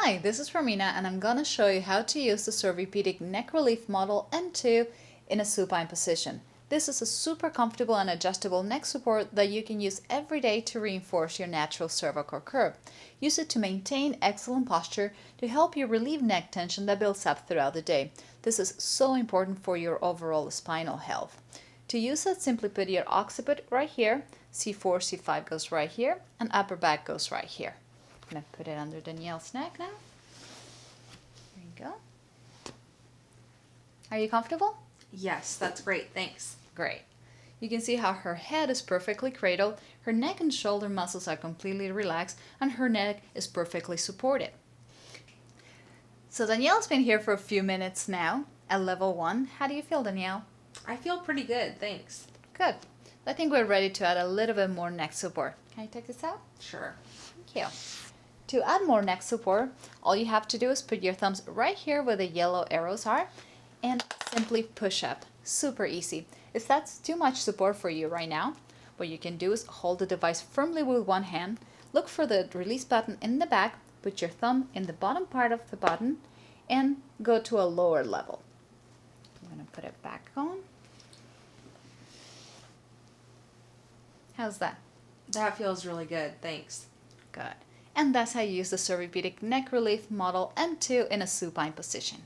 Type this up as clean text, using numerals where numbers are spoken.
Hi, this is Romina and I'm gonna show you how to use the Cervipedic Neck-Relief Model M2 in a supine position. This is a super comfortable and adjustable neck support that you can use every day to reinforce your natural cervical curve. Use it to maintain excellent posture to help you relieve neck tension that builds up throughout the day. This is so important for your overall spinal health. To use it, simply put your occiput right here, C4, C5 goes right here, and upper back goes right here. I'm going to put it under Danielle's neck now. There you go. Are you comfortable? Yes, that's great, thanks. Great. You can see how her head is perfectly cradled, her neck and shoulder muscles are completely relaxed, and her neck is perfectly supported. So Danielle's been here for a few minutes now at level 1. How do you feel, Danielle? I feel pretty good, thanks. Good. I think we're ready to add a little bit more neck support. Can you take this out? Sure. Thank you. To add more neck support, all you have to do is put your thumbs right here where the yellow arrows are and simply push up. Super easy. If that's too much support for you right now, what you can do is hold the device firmly with one hand, look for the release button in the back, put your thumb in the bottom part of the button, and go to a lower level. I'm going to put it back on. How's that? That feels really good, thanks. Good. And that's how you use the Cervipedic Neck-Relief Model M2 in a supine position.